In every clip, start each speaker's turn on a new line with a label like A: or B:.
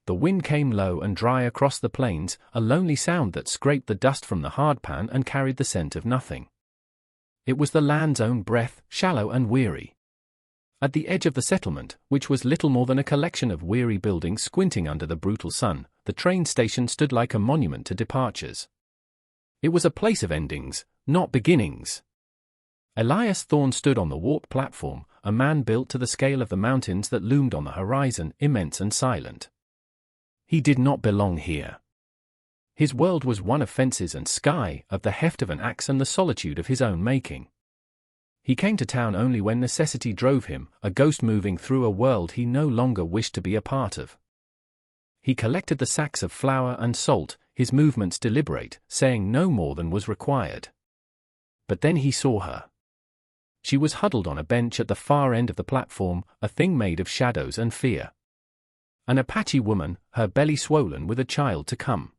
A: The wind came low and dry across the plains, a lonely sound that scraped the dust from the hardpan and carried the scent of nothing. It was the land's own breath, shallow and weary. At the edge of the settlement, which was little more than a collection of weary buildings squinting under the brutal sun, the train station stood like a monument to departures. It was a place of endings, not beginnings. Elias Thorne stood on the warped platform, a man built to the scale of the mountains that loomed on the horizon, immense and silent. He did not belong here. His world was one of fences and sky, of the heft of an axe and the solitude of his own making. He came to town only when necessity drove him, a ghost moving through a world he no longer wished to be a part of. He collected the sacks of flour and salt, his movements deliberate, saying no more than was required. But then he saw her. She was huddled on a bench at the far end of the platform, a thing made of shadows and fear. An Apache woman, her belly swollen with a child to come.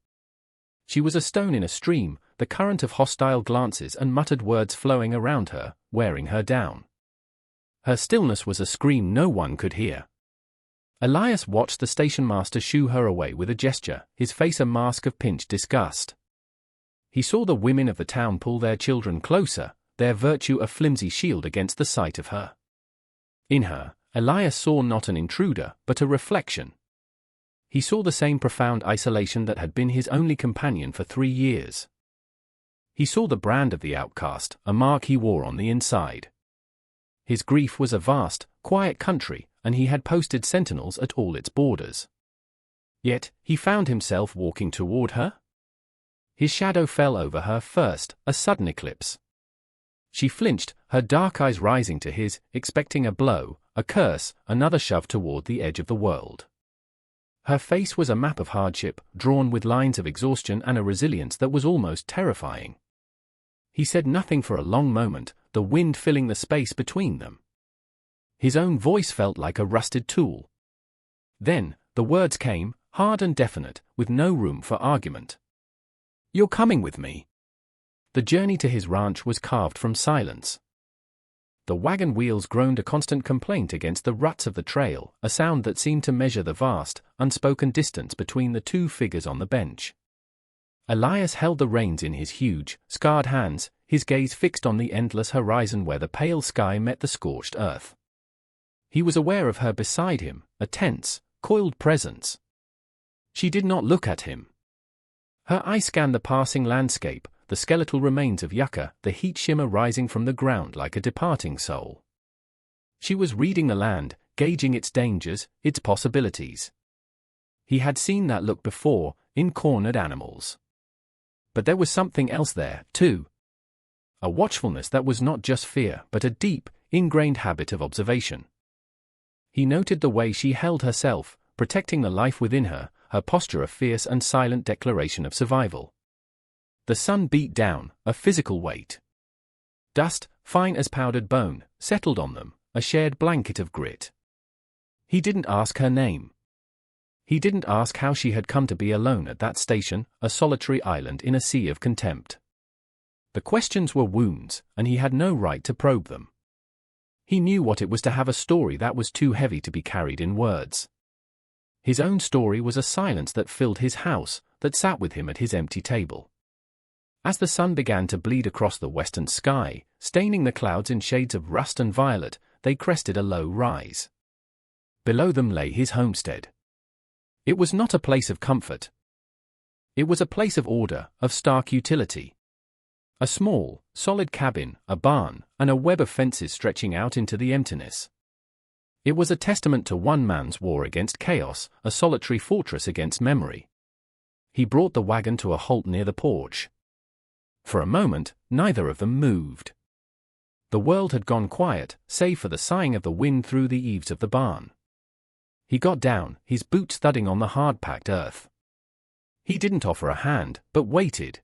A: She was a stone in a stream, the current of hostile glances and muttered words flowing around her, wearing her down. Her stillness was a scream no one could hear. Elias watched the station master shoo her away with a gesture, his face a mask of pinched disgust. He saw the women of the town pull their children closer, their virtue a flimsy shield against the sight of her. In her, Elias saw not an intruder, but a reflection. He saw the same profound isolation that had been his only companion for 3 years. He saw the brand of the outcast, a mark he wore on the inside. His grief was a vast, quiet country, and he had posted sentinels at all its borders. Yet, he found himself walking toward her. His shadow fell over her first, a sudden eclipse. She flinched, her dark eyes rising to his, expecting a blow, a curse, another shove toward the edge of the world. Her face was a map of hardship, drawn with lines of exhaustion and a resilience that was almost terrifying. He said nothing for a long moment, the wind filling the space between them. His own voice felt like a rusted tool. Then, the words came, hard and definite, with no room for argument. "You're coming with me." The journey to his ranch was carved from silence. The wagon wheels groaned a constant complaint against the ruts of the trail, a sound that seemed to measure the vast, unspoken distance between the two figures on the bench. Elias held the reins in his huge, scarred hands, his gaze fixed on the endless horizon where the pale sky met the scorched earth. He was aware of her beside him, a tense, coiled presence. She did not look at him. Her eye scanned the passing landscape, the skeletal remains of Yucca, the heat shimmer rising from the ground like a departing soul. She was reading the land, gauging its dangers, its possibilities. He had seen that look before, in cornered animals. But there was something else there, too. A watchfulness that was not just fear, but a deep, ingrained habit of observation. He noted the way she held herself, protecting the life within her, her posture a fierce and silent declaration of survival. The sun beat down, a physical weight. Dust, fine as powdered bone, settled on them, a shared blanket of grit. He didn't ask her name. He didn't ask how she had come to be alone at that station, a solitary island in a sea of contempt. The questions were wounds, and he had no right to probe them. He knew what it was to have a story that was too heavy to be carried in words. His own story was a silence that filled his house, that sat with him at his empty table. As the sun began to bleed across the western sky, staining the clouds in shades of rust and violet, they crested a low rise. Below them lay his homestead. It was not a place of comfort. It was a place of order, of stark utility. A small, solid cabin, a barn, and a web of fences stretching out into the emptiness. It was a testament to one man's war against chaos, a solitary fortress against memory. He brought the wagon to a halt near the porch. For a moment, neither of them moved. The world had gone quiet, save for the sighing of the wind through the eaves of the barn. He got down, his boots thudding on the hard-packed earth. He didn't offer a hand, but waited.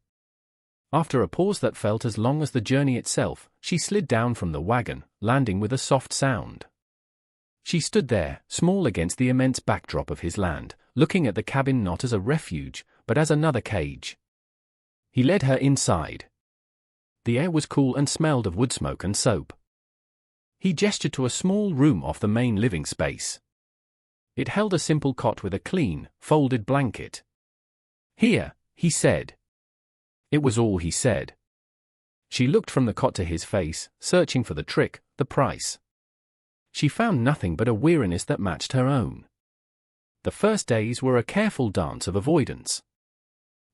A: After a pause that felt as long as the journey itself, she slid down from the wagon, landing with a soft sound. She stood there, small against the immense backdrop of his land, looking at the cabin not as a refuge, but as another cage. He led her inside. The air was cool and smelled of wood smoke and soap. He gestured to a small room off the main living space. It held a simple cot with a clean, folded blanket. "Here," he said. It was all he said. She looked from the cot to his face, searching for the trick, the price. She found nothing but a weariness that matched her own. The first days were a careful dance of avoidance.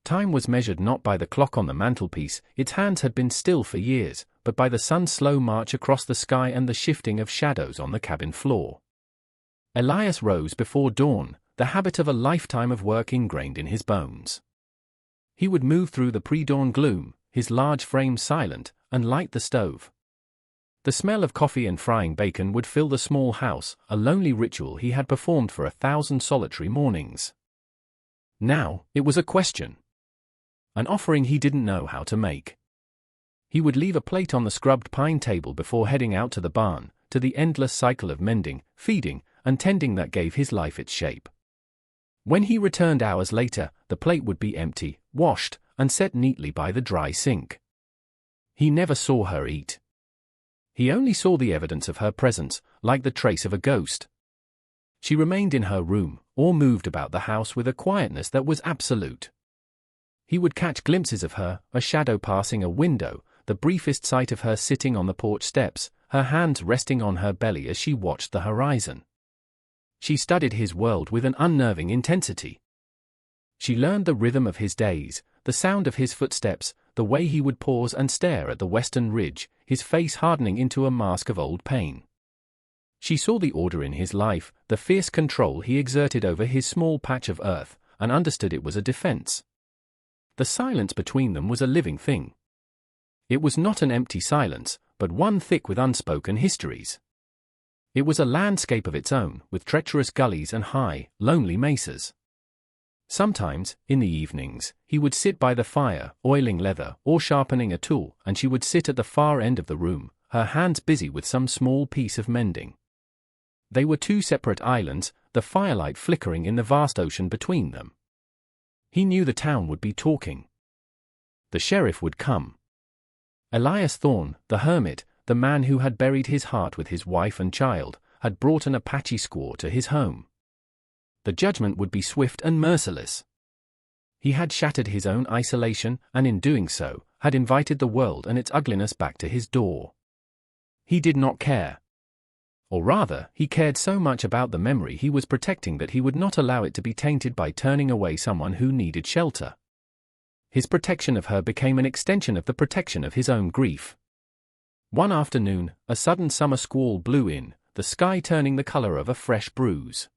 A: Time was measured not by the clock on the mantelpiece, its hands had been still for years, but by the sun's slow march across the sky and the shifting of shadows on the cabin floor. Elias rose before dawn, the habit of a lifetime of work ingrained in his bones. He would move through the pre-dawn gloom, his large frame silent, and light the stove. The smell of coffee and frying bacon would fill the small house, a lonely ritual he had performed for 1,000 solitary mornings. Now, it was a question. An offering he didn't know how to make. He would leave a plate on the scrubbed pine table before heading out to the barn, to the endless cycle of mending, feeding, and tending that gave his life its shape. When he returned hours later, the plate would be empty, washed, and set neatly by the dry sink. He never saw her eat. He only saw the evidence of her presence, like the trace of a ghost. She remained in her room, or moved about the house with a quietness that was absolute. He would catch glimpses of her, a shadow passing a window, the briefest sight of her sitting on the porch steps, her hands resting on her belly as she watched the horizon. She studied his world with an unnerving intensity. She learned the rhythm of his days, the sound of his footsteps, the way he would pause and stare at the western ridge, his face hardening into a mask of old pain. She saw the order in his life, the fierce control he exerted over his small patch of earth, and understood it was a defense. The silence between them was a living thing. It was not an empty silence, but one thick with unspoken histories. It was a landscape of its own, with treacherous gullies and high, lonely mesas. Sometimes, in the evenings, he would sit by the fire, oiling leather or sharpening a tool, and she would sit at the far end of the room, her hands busy with some small piece of mending. They were two separate islands, the firelight flickering in the vast ocean between them. He knew the town would be talking. The sheriff would come. Elias Thorne, the hermit, the man who had buried his heart with his wife and child, had brought an Apache squaw to his home. The judgment would be swift and merciless. He had shattered his own isolation, and in doing so, had invited the world and its ugliness back to his door. He did not care. Or rather, he cared so much about the memory he was protecting that he would not allow it to be tainted by turning away someone who needed shelter. His protection of her became an extension of the protection of his own grief. One afternoon, a sudden summer squall blew in, the sky turning the color of a fresh bruise.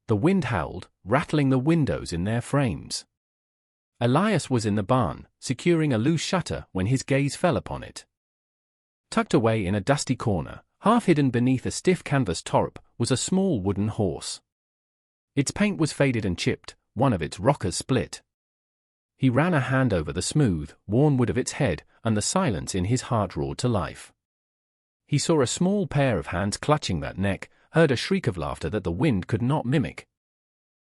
A: The wind howled, rattling the windows in their frames. Elias was in the barn, securing a loose shutter when his gaze fell upon it. Tucked away in a dusty corner, half hidden beneath a stiff canvas torp, was a small wooden horse. Its paint was faded and chipped, one of its rockers split. He ran a hand over the smooth, worn wood of its head, and the silence in his heart roared to life. He saw a small pair of hands clutching that neck, heard a shriek of laughter that the wind could not mimic.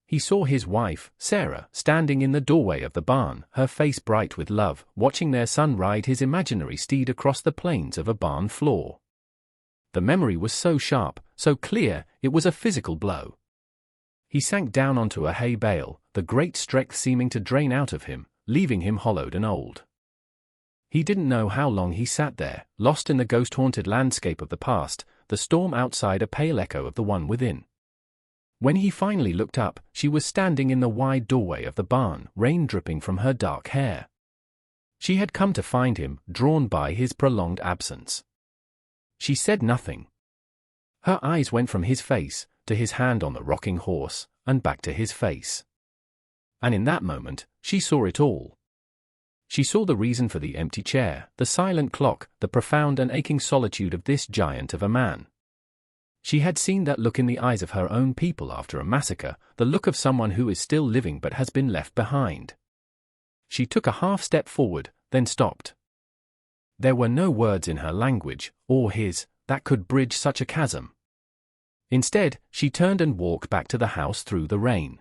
A: He saw his wife, Sarah, standing in the doorway of the barn, her face bright with love, watching their son ride his imaginary steed across the plains of a barn floor. The memory was so sharp, so clear, it was a physical blow. He sank down onto a hay bale, the great strength seeming to drain out of him, leaving him hollowed and old. He didn't know how long he sat there, lost in the ghost-haunted landscape of the past, the storm outside a pale echo of the one within. When he finally looked up, she was standing in the wide doorway of the barn, rain dripping from her dark hair. She had come to find him, drawn by his prolonged absence. She said nothing. Her eyes went from his face, to his hand on the rocking horse, and back to his face. And in that moment, she saw it all. She saw the reason for the empty chair, the silent clock, the profound and aching solitude of this giant of a man. She had seen that look in the eyes of her own people after a massacre, the look of someone who is still living but has been left behind. She took a half step forward, then stopped. There were no words in her language, or his, that could bridge such a chasm. Instead, she turned and walked back to the house through the rain.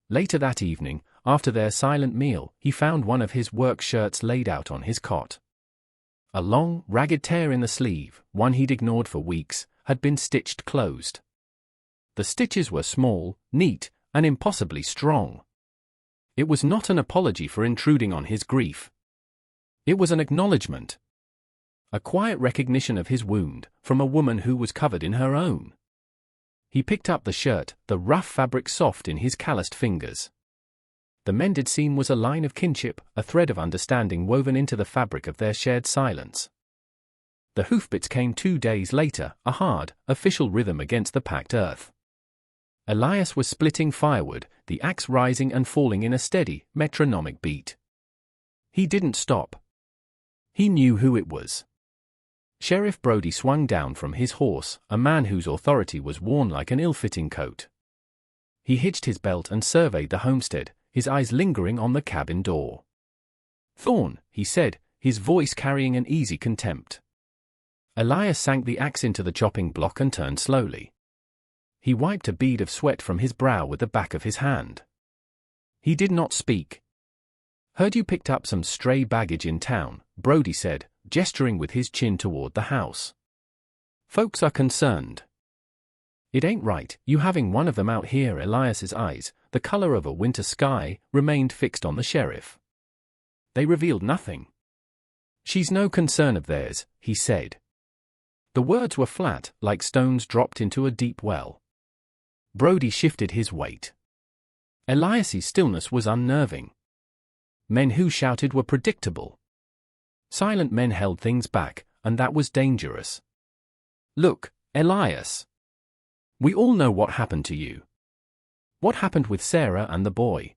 A: Later that evening, after their silent meal, he found one of his work shirts laid out on his cot. A long, ragged tear in the sleeve, one he'd ignored for weeks, had been stitched closed. The stitches were small, neat, and impossibly strong. It was not an apology for intruding on his grief. It was an acknowledgement. A quiet recognition of his wound, from a woman who was covered in her own. He picked up the shirt, the rough fabric soft in his calloused fingers. The mended seam was a line of kinship, a thread of understanding woven into the fabric of their shared silence. The hoofbeats came 2 days later, a hard, official rhythm against the packed earth. Elias was splitting firewood, the axe rising and falling in a steady, metronomic beat. He didn't stop. He knew who it was. Sheriff Brody swung down from his horse, a man whose authority was worn like an ill-fitting coat. He hitched his belt and surveyed the homestead, his eyes lingering on the cabin door. "Thorn," he said, his voice carrying an easy contempt. Elias sank the axe into the chopping block and turned slowly. He wiped a bead of sweat from his brow with the back of his hand. He did not speak. "Heard you picked up some stray baggage in town," Brody said, gesturing with his chin toward the house. "Folks are concerned. It ain't right, you having one of them out here." Elias's eyes, the color of a winter sky, remained fixed on the sheriff. They revealed nothing. "She's no concern of theirs," he said. The words were flat, like stones dropped into a deep well. Brody shifted his weight. Elias's stillness was unnerving. Men who shouted were predictable. Silent men held things back, and that was dangerous. "Look, Elias. We all know what happened to you. What happened with Sarah and the boy.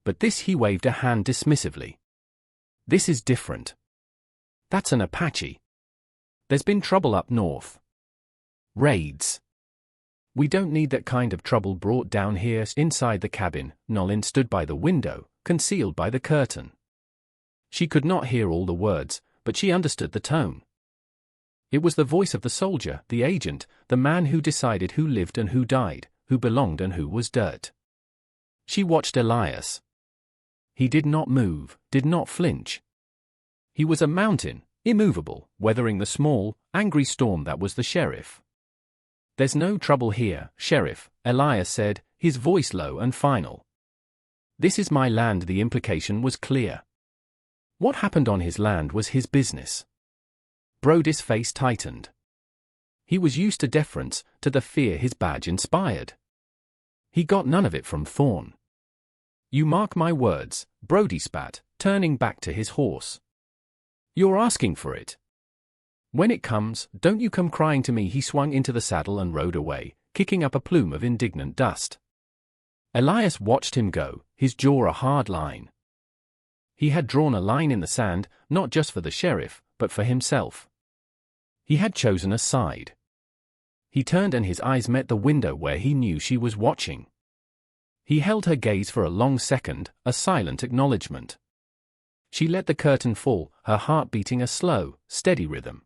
A: But this," he waved a hand dismissively. "This is different. That's an Apache. There's been trouble up north. Raids. We don't need that kind of trouble brought down here." Inside the cabin, Nolin stood by the window, concealed by the curtain. She could not hear all the words, but she understood the tone. It was the voice of the soldier, the agent, the man who decided who lived and who died, who belonged and who was dirt. She watched Elias. He did not move, did not flinch. He was a mountain, immovable, weathering the small, angry storm that was the sheriff. "There's no trouble here, Sheriff," Elias said, his voice low and final. "This is my land." The implication was clear. What happened on his land was his business. Brody's face tightened. He was used to deference, to the fear his badge inspired. He got none of it from Thorn. "You mark my words," Brody spat, turning back to his horse. "You're asking for it. When it comes, don't you come crying to me." He swung into the saddle and rode away, kicking up a plume of indignant dust. Elias watched him go, his jaw a hard line. He had drawn a line in the sand, not just for the sheriff, but for himself. He had chosen a side. He turned and his eyes met the window where he knew she was watching. He held her gaze for a long second, a silent acknowledgement. She let the curtain fall, her heart beating a slow, steady rhythm.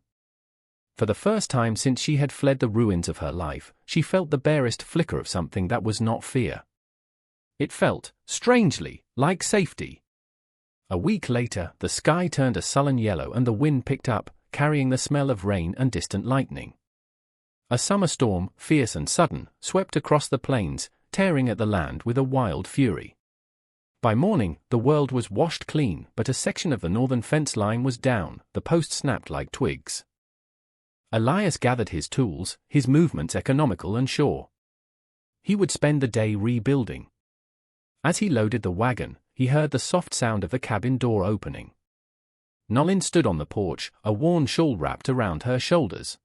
A: For the first time since she had fled the ruins of her life, she felt the barest flicker of something that was not fear. It felt, strangely, like safety. A week later, the sky turned a sullen yellow and the wind picked up, carrying the smell of rain and distant lightning. A summer storm, fierce and sudden, swept across the plains, tearing at the land with a wild fury. By morning, the world was washed clean, but a section of the northern fence line was down, the posts snapped like twigs. Elias gathered his tools, his movements economical and sure. He would spend the day rebuilding. As he loaded the wagon, he heard the soft sound of the cabin door opening. Nolin stood on the porch, a worn shawl wrapped around her shoulders.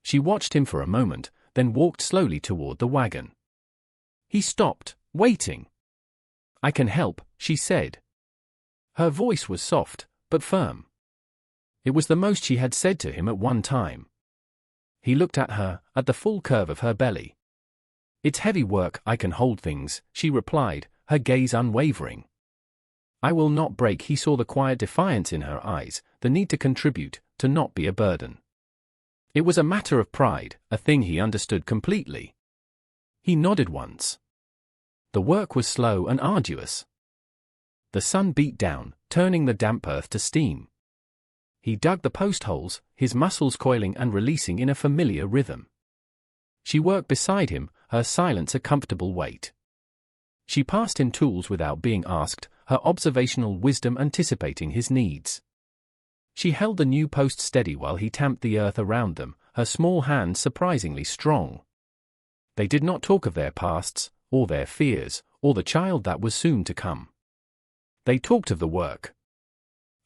A: She watched him for a moment, then walked slowly toward the wagon. He stopped, waiting. "I can help," she said. Her voice was soft, but firm. It was the most she had said to him at one time. He looked at her, at the full curve of her belly. "It's heavy work, I can hold things," she replied, her gaze unwavering. "I will not break." He saw the quiet defiance in her eyes, the need to contribute, to not be a burden. It was a matter of pride, a thing he understood completely. He nodded once. The work was slow and arduous. The sun beat down, turning the damp earth to steam. He dug the post holes, his muscles coiling and releasing in a familiar rhythm. She worked beside him, her silence a comfortable weight. She passed him tools without being asked, her observational wisdom anticipating his needs. She held the new post steady while he tamped the earth around them, her small hands surprisingly strong. They did not talk of their pasts, or their fears, or the child that was soon to come. They talked of the work.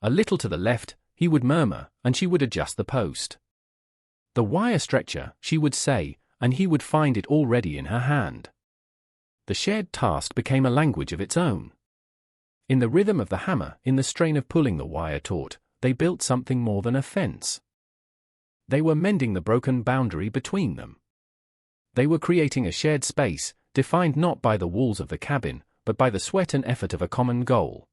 A: A little to the left, he would murmur, and she would adjust the post. The wire stretcher, she would say, and he would find it already in her hand. The shared task became a language of its own. In the rhythm of the hammer, in the strain of pulling the wire taut, they built something more than a fence. They were mending the broken boundary between them. They were creating a shared space, defined not by the walls of the cabin, but by the sweat and effort of a common goal.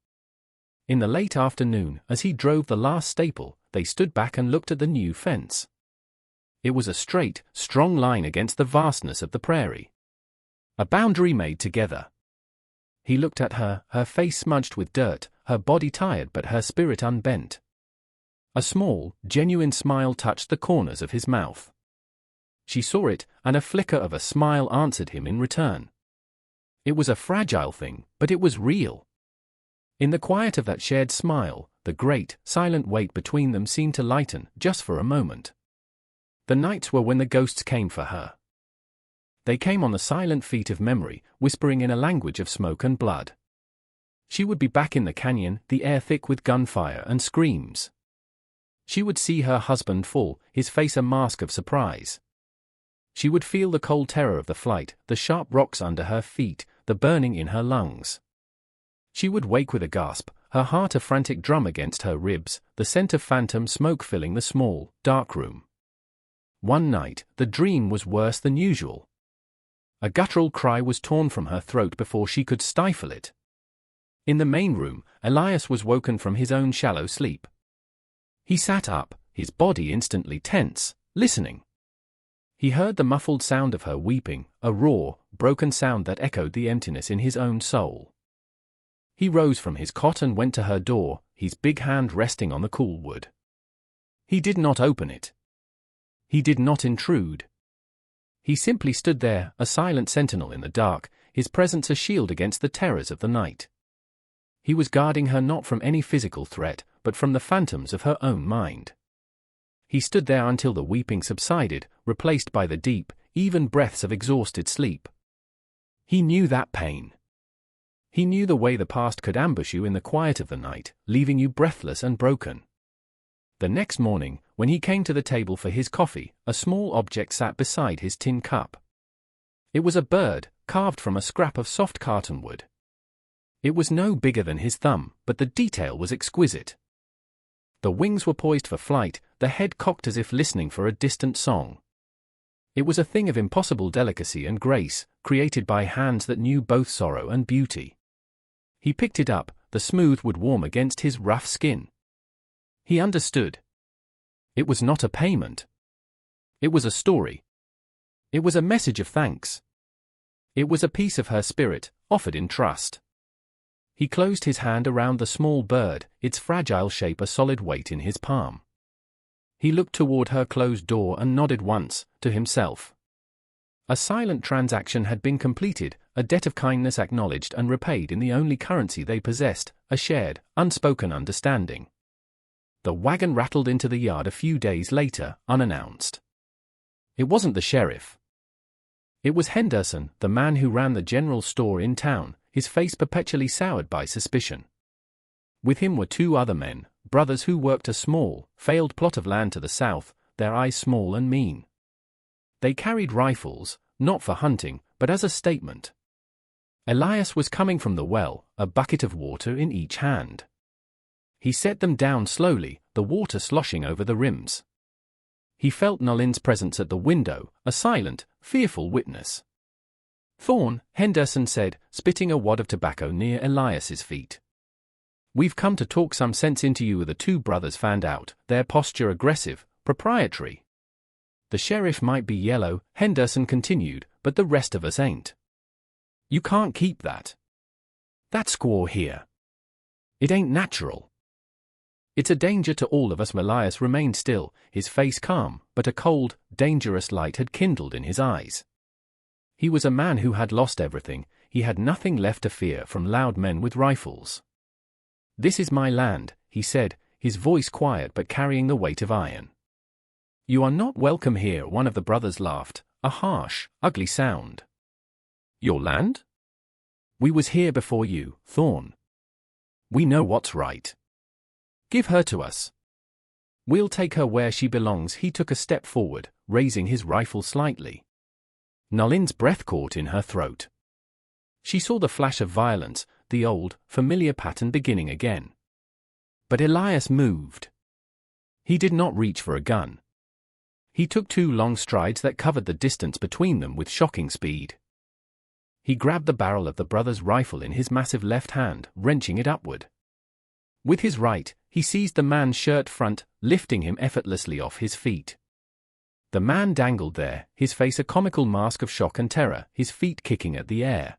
A: In the late afternoon, as he drove the last staple, they stood back and looked at the new fence. It was a straight, strong line against the vastness of the prairie. A boundary made together. He looked at her, her face smudged with dirt, her body tired but her spirit unbent. A small, genuine smile touched the corners of his mouth. She saw it, and a flicker of a smile answered him in return. It was a fragile thing, but it was real. In the quiet of that shared smile, the great, silent weight between them seemed to lighten, just for a moment. The nights were when the ghosts came for her. They came on the silent feet of memory, whispering in a language of smoke and blood. She would be back in the canyon, the air thick with gunfire and screams. She would see her husband fall, his face a mask of surprise. She would feel the cold terror of the flight, the sharp rocks under her feet, the burning in her lungs. She would wake with a gasp, her heart a frantic drum against her ribs, the scent of phantom smoke filling the small, dark room. One night, the dream was worse than usual. A guttural cry was torn from her throat before she could stifle it. In the main room, Elias was woken from his own shallow sleep. He sat up, his body instantly tense, listening. He heard the muffled sound of her weeping, a raw, broken sound that echoed the emptiness in his own soul. He rose from his cot and went to her door, his big hand resting on the cool wood. He did not open it. He did not intrude. He simply stood there, a silent sentinel in the dark, his presence a shield against the terrors of the night. He was guarding her not from any physical threat, but from the phantoms of her own mind. He stood there until the weeping subsided, replaced by the deep, even breaths of exhausted sleep. He knew that pain. He knew the way the past could ambush you in the quiet of the night, leaving you breathless and broken. The next morning, when he came to the table for his coffee, a small object sat beside his tin cup. It was a bird, carved from a scrap of soft cartonwood. It was no bigger than his thumb, but the detail was exquisite. The wings were poised for flight, the head cocked as if listening for a distant song. It was a thing of impossible delicacy and grace, created by hands that knew both sorrow and beauty. He picked it up, the smooth wood warm against his rough skin. He understood. It was not a payment. It was a story. It was a message of thanks. It was a piece of her spirit, offered in trust. He closed his hand around the small bird, its fragile shape a solid weight in his palm. He looked toward her closed door and nodded once, to himself. A silent transaction had been completed, a debt of kindness acknowledged and repaid in the only currency they possessed, a shared, unspoken understanding. The wagon rattled into the yard a few days later, unannounced. It wasn't the sheriff. It was Henderson, the man who ran the general store in town, his face perpetually soured by suspicion. With him were two other men, brothers who worked a small, failed plot of land to the south, their eyes small and mean. They carried rifles, not for hunting, but as a statement. Elias was coming from the well, a bucket of water in each hand. He set them down slowly, the water sloshing over the rims. He felt Nolin's presence at the window, a silent, fearful witness. "Thorne," Henderson said, spitting a wad of tobacco near Elias's feet. "We've come to talk some sense into you." The two brothers fanned out, their posture aggressive, proprietary. "The sheriff might be yellow," Henderson continued, "but the rest of us ain't. You can't keep that. That squaw here. It ain't natural. It's a danger to all of us. Elias remained still, his face calm, but a cold, dangerous light had kindled in his eyes. He was a man who had lost everything. He had nothing left to fear from loud men with rifles. "This is my land," he said, his voice quiet but carrying the weight of iron. "You are not welcome here," one of the brothers laughed, a harsh, ugly sound. "Your land? We was here before you, Thorn. We know what's right. Give her to us. We'll take her where she belongs." He took a step forward, raising his rifle slightly. Nolin's breath caught in her throat. She saw the flash of violence, the old, familiar pattern beginning again. But Elias moved. He did not reach for a gun. He took 2 long strides that covered the distance between them with shocking speed. He grabbed the barrel of the brother's rifle in his massive left hand, wrenching it upward. With his right, he seized the man's shirt front, lifting him effortlessly off his feet. The man dangled there, his face a comical mask of shock and terror, his feet kicking at the air.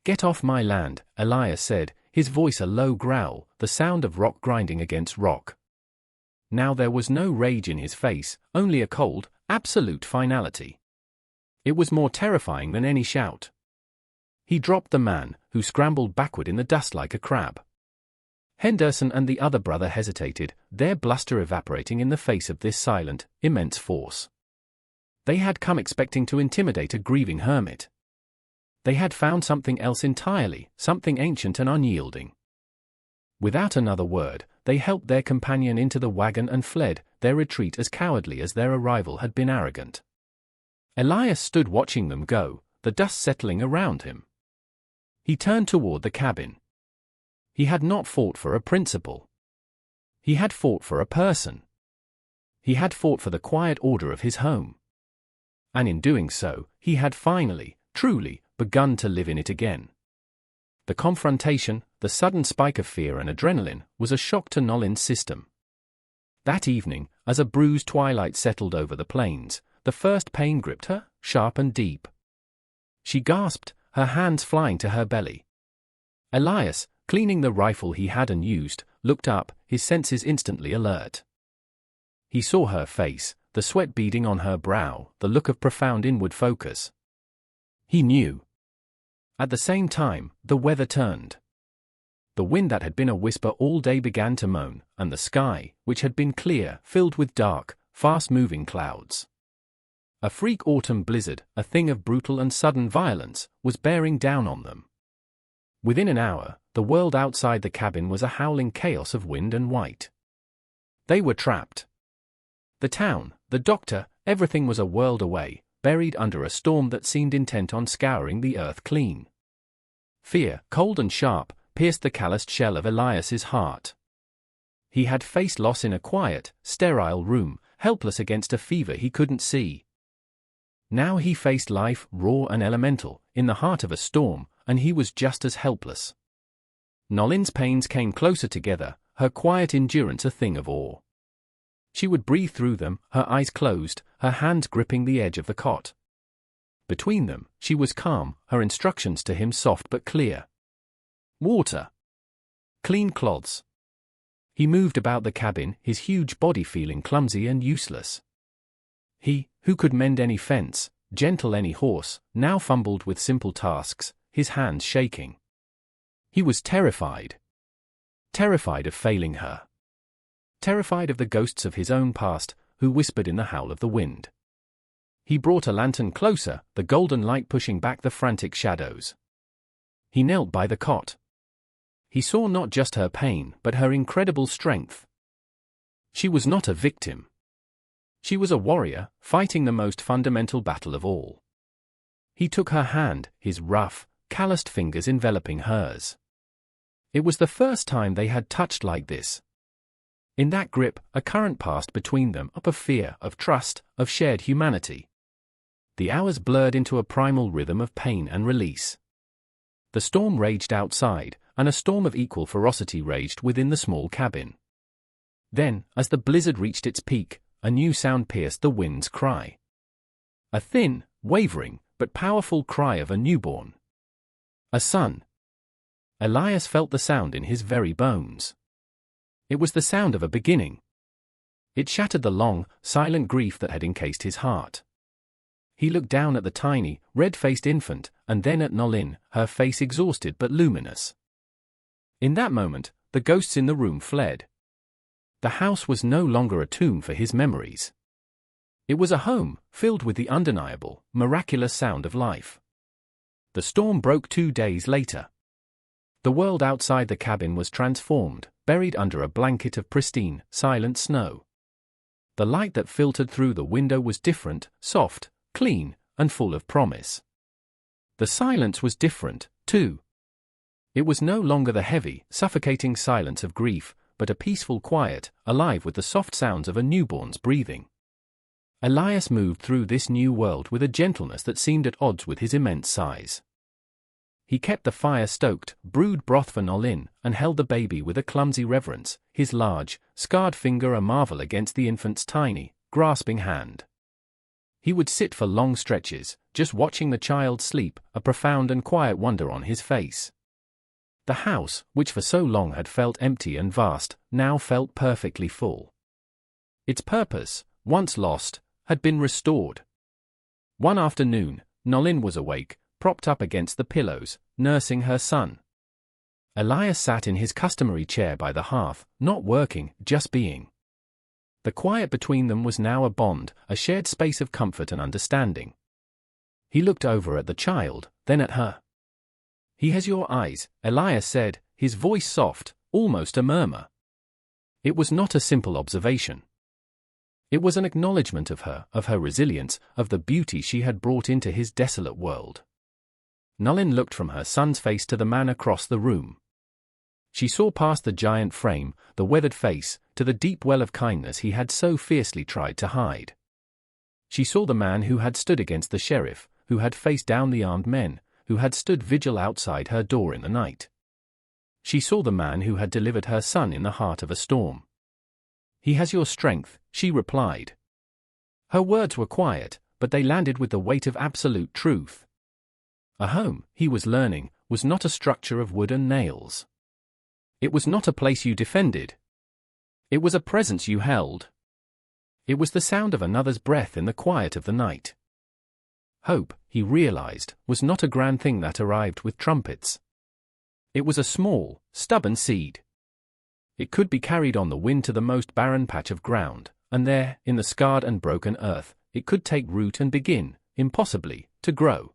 A: "Get off my land," Elias said, his voice a low growl, the sound of rock grinding against rock. Now there was no rage in his face, only a cold, absolute finality. It was more terrifying than any shout. He dropped the man, who scrambled backward in the dust like a crab. Henderson and the other brother hesitated, their bluster evaporating in the face of this silent, immense force. They had come expecting to intimidate a grieving hermit. They had found something else entirely, something ancient and unyielding. Without another word, they helped their companion into the wagon and fled, their retreat as cowardly as their arrival had been arrogant. Elias stood watching them go, the dust settling around him. He turned toward the cabin. He had not fought for a principle. He had fought for a person. He had fought for the quiet order of his home. And in doing so, he had finally, truly, begun to live in it again. The confrontation, the sudden spike of fear and adrenaline, was a shock to Nolin's system. That evening, as a bruised twilight settled over the plains, the first pain gripped her, sharp and deep. She gasped, her hands flying to her belly. Elias, cleaning the rifle he had unused, looked up, his senses instantly alert. He saw her face, the sweat beading on her brow, the look of profound inward focus. He knew. At the same time, the weather turned. The wind that had been a whisper all day began to moan, and the sky, which had been clear, filled with dark, fast-moving clouds. A freak autumn blizzard, a thing of brutal and sudden violence, was bearing down on them. Within an hour, the world outside the cabin was a howling chaos of wind and white. They were trapped. The town, the doctor, everything was a world away, buried under a storm that seemed intent on scouring the earth clean. Fear, cold and sharp, pierced the calloused shell of Elias's heart. He had faced loss in a quiet, sterile room, helpless against a fever he couldn't see. Now he faced life, raw and elemental, in the heart of a storm, and he was just as helpless. Nolin's pains came closer together, her quiet endurance a thing of awe. She would breathe through them, her eyes closed, her hands gripping the edge of the cot. Between them, she was calm, her instructions to him soft but clear. Water. Clean cloths. He moved about the cabin, his huge body feeling clumsy and useless. He, who could mend any fence, gentle any horse, now fumbled with simple tasks, his hands shaking. He was terrified. Terrified of failing her. Terrified of the ghosts of his own past, who whispered in the howl of the wind. He brought a lantern closer, the golden light pushing back the frantic shadows. He knelt by the cot. He saw not just her pain, but her incredible strength. She was not a victim. She was a warrior, fighting the most fundamental battle of all. He took her hand, his rough, calloused fingers enveloping hers. It was the first time they had touched like this. In that grip, a current passed between them, up of fear, of trust, of shared humanity. The hours blurred into a primal rhythm of pain and release. The storm raged outside, and a storm of equal ferocity raged within the small cabin. Then, as the blizzard reached its peak, a new sound pierced the wind's cry. A thin, wavering, but powerful cry of a newborn. A son. Elias felt the sound in his very bones. It was the sound of a beginning. It shattered the long, silent grief that had encased his heart. He looked down at the tiny, red-faced infant, and then at Nolin, her face exhausted but luminous. In that moment, the ghosts in the room fled. The house was no longer a tomb for his memories. It was a home, filled with the undeniable, miraculous sound of life. The storm broke 2 days later. The world outside the cabin was transformed, buried under a blanket of pristine, silent snow. The light that filtered through the window was different, soft, clean, and full of promise. The silence was different, too. It was no longer the heavy, suffocating silence of grief, but a peaceful quiet, alive with the soft sounds of a newborn's breathing. Elias moved through this new world with a gentleness that seemed at odds with his immense size. He kept the fire stoked, brewed broth for Nolin, and held the baby with a clumsy reverence, his large, scarred finger a marvel against the infant's tiny, grasping hand. He would sit for long stretches, just watching the child sleep, a profound and quiet wonder on his face. The house, which for so long had felt empty and vast, now felt perfectly full. Its purpose, once lost, had been restored. One afternoon, Nolin was awake, propped up against the pillows, nursing her son. Elias sat in his customary chair by the hearth, not working, just being. The quiet between them was now a bond, a shared space of comfort and understanding. He looked over at the child, then at her. "He has your eyes," Elias said, his voice soft, almost a murmur. It was not a simple observation. It was an acknowledgement of her resilience, of the beauty she had brought into his desolate world. Nolin looked from her son's face to the man across the room. She saw past the giant frame, the weathered face, to the deep well of kindness he had so fiercely tried to hide. She saw the man who had stood against the sheriff, who had faced down the armed men, who had stood vigil outside her door in the night. She saw the man who had delivered her son in the heart of a storm. "He has your strength," she replied. Her words were quiet, but they landed with the weight of absolute truth. A home, he was learning, was not a structure of wood and nails. It was not a place you defended. It was a presence you held. It was the sound of another's breath in the quiet of the night. Hope, he realized, was not a grand thing that arrived with trumpets. It was a small, stubborn seed. It could be carried on the wind to the most barren patch of ground, and there, in the scarred and broken earth, it could take root and begin, impossibly, to grow.